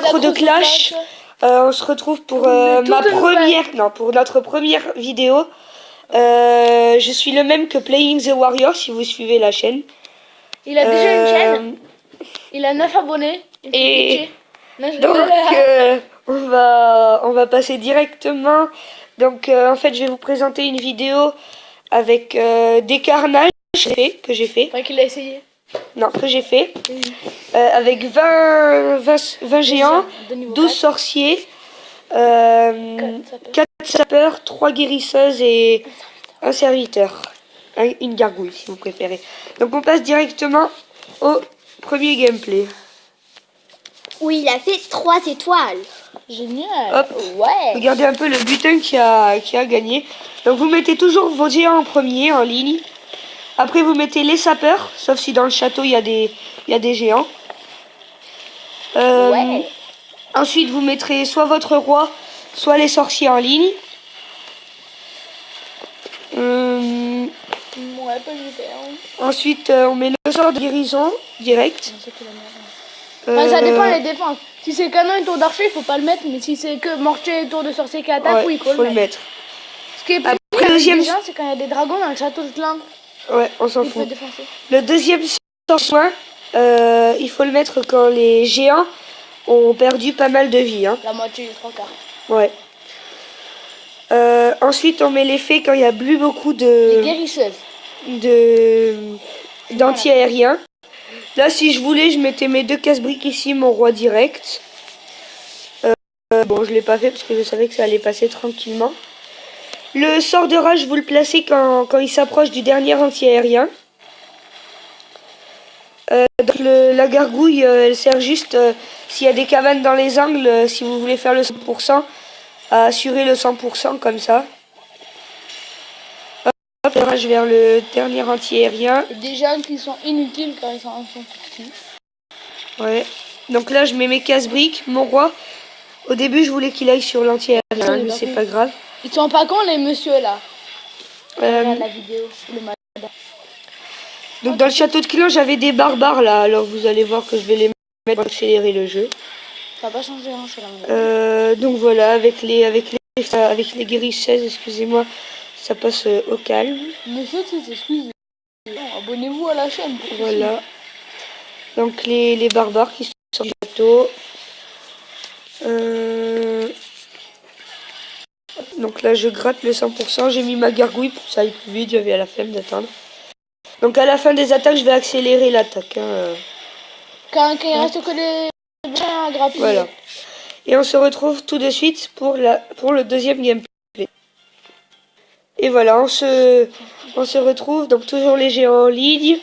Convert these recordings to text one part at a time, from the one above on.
accros de Clash. On se retrouve pour pour notre première vidéo. Je suis le même que Playing the Warrior si vous suivez la chaîne. Il a déjà une chaîne. Il a 9 abonnés. Et donc on va passer directement. Donc en fait je vais vous présenter une vidéo avec des carnages que j'ai fait. Enfin, qu'il a essayé. Non, que j'ai fait. Avec 20 géants, 12 sorciers, 4 sapeurs, 3 guérisseuses et un serviteur. Une gargouille si vous préférez. Donc on passe directement au premier gameplay. Oui, il a fait 3 étoiles. Génial. Hop. Ouais. Regardez un peu le butin qui a gagné. Donc vous mettez toujours vos géants en premier, en ligne. Après vous mettez les sapeurs, sauf si dans le château il y a des géants. Ouais. Ensuite vous mettrez soit votre roi, soit les sorciers en ligne. Ouais, pas différent. Ensuite on met le sort de guérison direct. Enfin, ça dépend les défenses. Si c'est canon et tour d'archer, il faut pas le mettre. Mais si c'est que mortier et tour de sorcier qui attaque, Ouais, oui, il faut le mettre. Ce qui est plus après, deuxième... c'est quand il y a des dragons dans le château de clan. Ouais, on s'en fout. Le deuxième sort soin, il faut le mettre quand les géants ont perdu pas mal de vie. Hein. La moitié, les 3/4. Ouais. Ensuite, on met l'effet quand il y a plus beaucoup de... Les guérisseuses. D'anti-aériens. Là, si je voulais, je mettais mes 2 casse-briques ici, mon roi direct. Bon, je l'ai pas fait parce que je savais que ça allait passer tranquillement. Le sort de rage, vous le placez quand il s'approche du dernier anti-aérien. Donc la gargouille, elle sert juste s'il y a des cabanes dans les angles, si vous voulez faire le 100%, à assurer le 100% comme ça. Hop, le rage vers le dernier anti-aérien. Des gens qui sont inutiles quand ils sont petits. Ouais. Donc là, je mets mes casse-briques, mon roi. Au début, je voulais qu'il aille sur l'anti-aérien, mais c'est pas grave. Ils sont pas cons, les messieurs, là. Regarde la vidéo. Donc dans le château de clan, j'avais des barbares, là. Alors vous allez voir que je vais les mettre pour accélérer le jeu. Ça va pas changer, hein, c'est la même. Donc voilà, avec les guérisseuses, excusez-moi, ça passe au calme. Monsieur, excusez. Abonnez-vous à la chaîne. Voilà. Donc les barbares qui sont sur le château. Donc là je gratte le 100%, j'ai mis ma gargouille pour que ça aille plus vite, j'avais à la flemme d'attendre. Donc à la fin des attaques je vais accélérer l'attaque. Hein. Quand il reste que les gens à grappiller. Voilà. Et on se retrouve tout de suite pour le deuxième gameplay. Et voilà, on se retrouve, donc toujours les géants en ligne.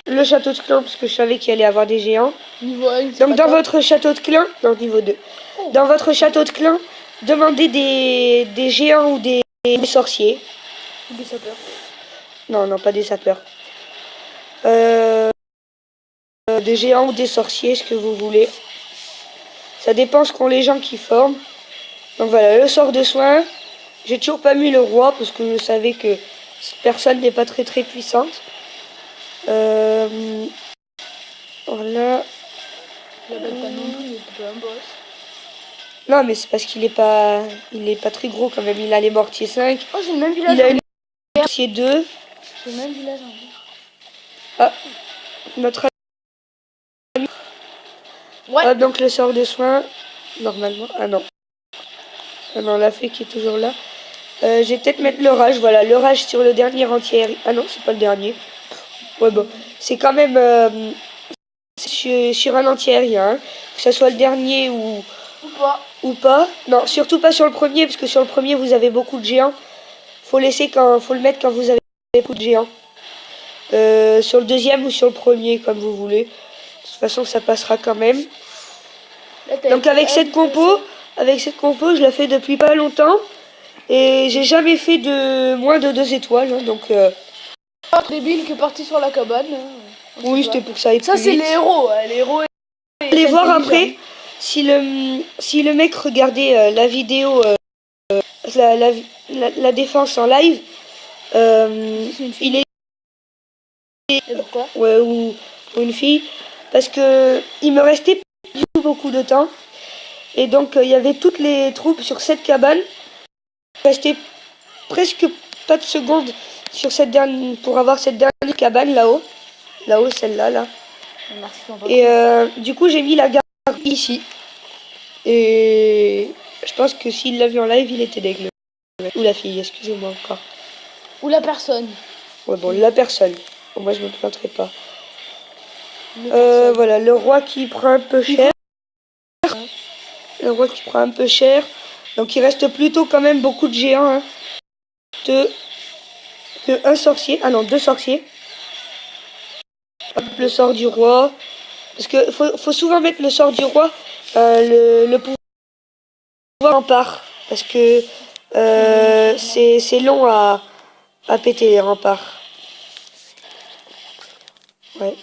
Le château de clan, parce que je savais qu'il allait y avoir des géants. Niveau 1, donc dans votre château de clan, non, niveau 2. Oh. Dans votre château de clan, demandez des géants ou des sorciers. Ou des sapeurs. Non, pas des sapeurs. Des géants ou des sorciers, ce que vous voulez. Ça dépend ce qu'ont les gens qui forment. Donc voilà, le sort de soin. J'ai toujours pas mis le roi, parce que je savais que personne n'est pas très puissante. Voilà. Il avait pas non plus, il était pas un boss. Non, mais c'est parce qu'il est pas très gros quand même. Il a les mortiers 5. Oh, j'ai le même village. Il a une mortier 2. J'ai le même village en vie. Ah, notre ami. Ouais. Ah, donc le sort de soin, normalement. Ah non. Ah non, la fée qui est toujours là. Je vais peut-être mettre le rage. Voilà, le rage sur le dernier entier. Ah non, c'est pas le dernier. Ouais, bon. C'est quand même sur un anti-aérien. Hein. Que ce soit le dernier ou pas. Non, surtout pas sur le premier, parce que sur le premier, vous avez beaucoup de géants. Faut le mettre quand vous avez beaucoup de géants. Sur le deuxième ou sur le premier, comme vous voulez. De toute façon, ça passera quand même. Donc avec cette compo, je la fais depuis pas longtemps. Et j'ai jamais fait de moins de 2 étoiles. Hein, donc... débile qui est parti sur la cabane. Oui, c'était pour que ça aille plus vite. Ça, c'est les héros. Les héros. Allez voir après si le mec regardait la vidéo, la défense en live. Il est. Et pourquoi? Ouais, ou une fille. parce que il me restait pas du tout beaucoup de temps. Et donc il y avait toutes les troupes sur cette cabane. Il restait presque pas de secondes sur cette dernière, pour avoir cette dernière cabane là-haut. Là-haut, celle-là, là. Et du coup, j'ai mis la garde ici. Et je pense que s'il l'a vu en live, il était d'aigle. Ou la fille, excusez-moi encore. Ou la personne. Ouais, bon, la personne. Bon, moi, je me plaindrai pas. Voilà, le roi qui prend un peu cher. Le roi qui prend un peu cher. Donc, il reste plutôt quand même beaucoup de géants. Hein. Un sorcier. Ah non, deux sorciers. Hop, le sort du roi. Parce que faut souvent mettre le sort du roi. Le pouvoir en part. Parce que c'est long à péter les remparts. Ouais.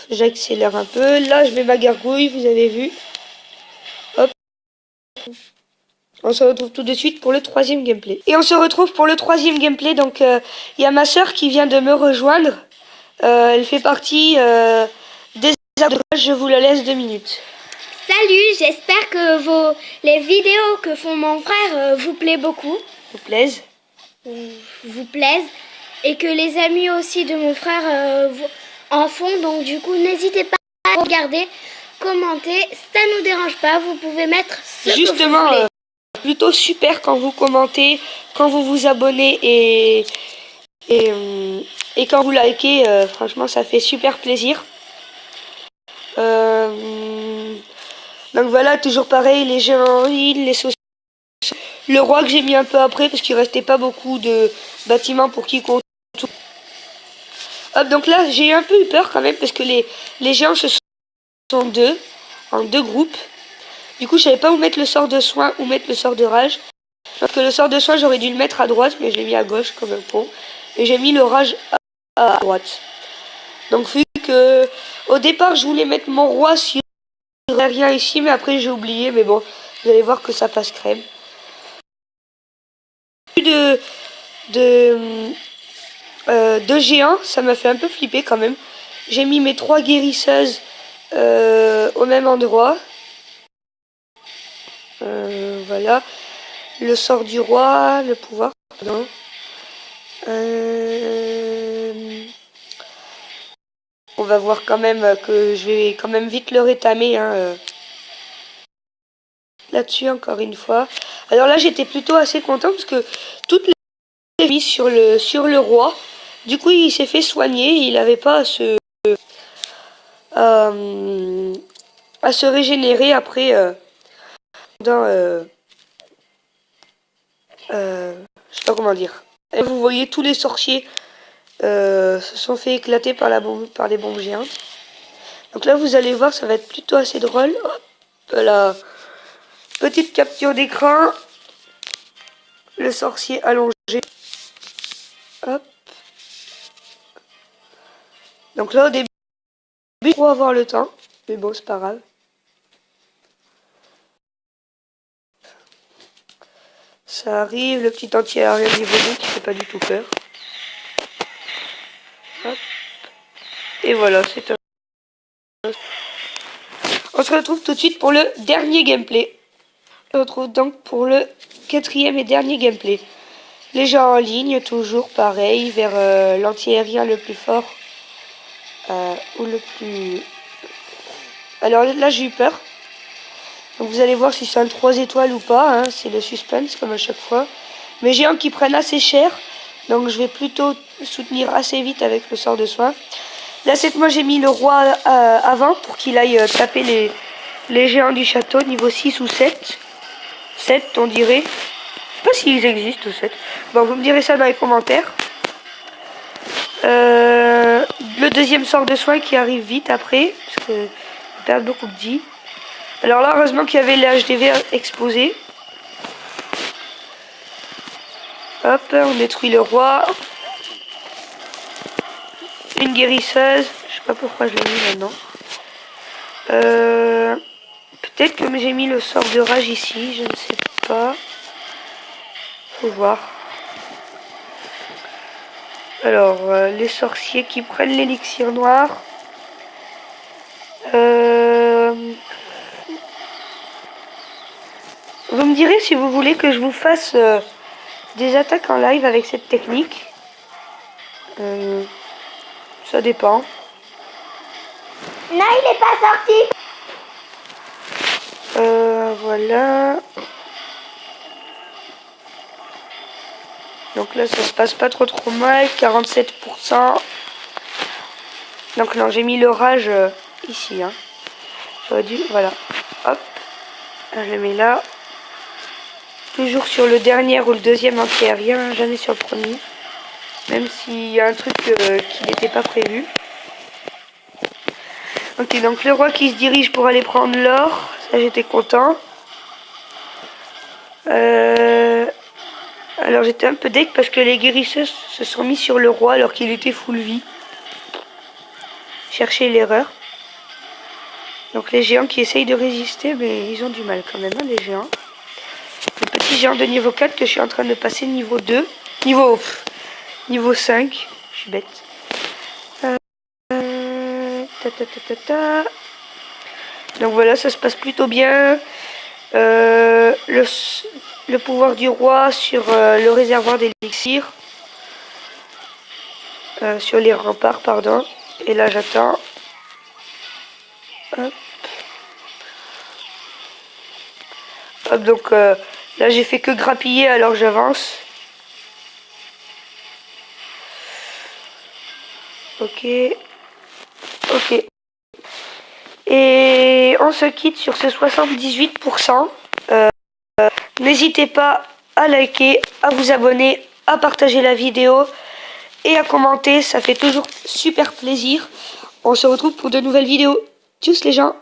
J'accélère un peu. Là, je mets ma gargouille, vous avez vu. Hop. On se retrouve tout de suite pour le troisième gameplay. Et on se retrouve pour le troisième gameplay. Donc, il y a ma soeur qui vient de me rejoindre. Elle fait partie des arts de rage. Je vous la laisse 2 minutes. Salut, j'espère que les vidéos que font mon frère vous plaisent beaucoup. Vous plaise? Vous plaisent. Et que les amis aussi de mon frère en font. Donc du coup, n'hésitez pas à regarder, commenter. Ça ne nous dérange pas. Vous pouvez mettre ce Justement, que vous voulez. Plutôt super quand vous commentez, quand vous vous abonnez et quand vous likez. Franchement, ça fait super plaisir. Donc voilà, toujours pareil, les géants en ligne, les saucisses. Le roi que j'ai mis un peu après parce qu'il restait pas beaucoup de bâtiments pour qu'il compte tout. Hop, donc là j'ai un peu eu peur quand même parce que les géants se sont en deux groupes. Du coup je savais pas où mettre le sort de soin, où mettre le sort de rage. Parce que le sort de soin j'aurais dû le mettre à droite, mais je l'ai mis à gauche comme un con. Et j'ai mis le rage à droite. Donc vu que au départ je voulais mettre mon roi sur rien ici, mais après j'ai oublié, mais bon, vous allez voir que ça passe crème. De géants, ça m'a fait un peu flipper quand même. J'ai mis mes 3 guérisseuses au même endroit. Voilà. Le sort du roi, le pouvoir. Pardon. On va voir quand même que je vais quand même vite le rétamer. Hein, là-dessus encore une fois. Alors là j'étais plutôt assez content parce que toutes les mises sur le roi. Du coup il s'est fait soigner, il n'avait pas à se régénérer après je sais pas comment dire. Et vous voyez tous les sorciers se sont fait éclater par les bombes géantes. Donc là vous allez voir, ça va être plutôt assez drôle. Hop là. Petite capture d'écran. Le sorcier allongé. Hop. Donc là au début, pour avoir le temps. Mais bon, c'est pas grave. Ça arrive, le petit anti-aérien niveau 2 qui fait pas du tout peur. Hop. Et voilà, c'est un... On se retrouve tout de suite pour le dernier gameplay. On se retrouve donc pour le 4e et dernier gameplay. Les gens en ligne, toujours pareil, vers l'anti-aérien le plus fort. Ou le plus... Alors là, j'ai eu peur. Donc vous allez voir si c'est un 3 étoiles ou pas. Hein. C'est le suspense, comme à chaque fois. Mes géants qui prennent assez cher. Donc je vais plutôt soutenir assez vite avec le sort de soin. Là, cette fois, j'ai mis le roi avant pour qu'il aille taper les géants du château, niveau 6 ou 7. 7, on dirait. Je sais pas s'ils existent ou 7. Bon, vous me direz ça dans les commentaires. Le deuxième sort de soin qui arrive vite après, parce que je perds beaucoup de vie. Alors là, heureusement qu'il y avait les HDV exposés. Hop, on détruit le roi. Une guérisseuse. Je sais pas pourquoi je l'ai mis maintenant. Peut-être que j'ai mis le sort de rage ici, je ne sais pas. Faut voir. Alors, les sorciers qui prennent l'élixir noir. Vous me direz si vous voulez que je vous fasse des attaques en live avec cette technique. Ça dépend. Non, il n'est pas sorti. Voilà. Donc là, ça se passe pas trop mal. 47%. Donc non, j'ai mis l'orage ici. Hein. J'aurais dû... Voilà. Hop. Je le mets là. Toujours sur le dernier ou le deuxième anti-aérien. Jamais sur le premier. Même s'il y a un truc qui n'était pas prévu. Ok, donc le roi qui se dirige pour aller prendre l'or. Ça, j'étais content. Alors j'étais un peu deck parce que les guérisseurs se sont mis sur le roi alors qu'il était full vie. Chercher l'erreur. Donc les géants qui essayent de résister, mais ils ont du mal quand même, hein, les géants. Le petit géant de niveau 4 que je suis en train de passer niveau 2. Niveau 5. Je suis bête. Donc voilà, ça se passe plutôt bien. Le pouvoir du roi sur le réservoir d'élixir. Sur les remparts, pardon. Et là, j'attends. Hop. Hop, donc là, j'ai fait que grappiller, alors j'avance. Ok. Ok. Et on se quitte sur ce 78%. N'hésitez pas à liker, à vous abonner, à partager la vidéo et à commenter. Ça fait toujours super plaisir. On se retrouve pour de nouvelles vidéos. Tchuss les gens!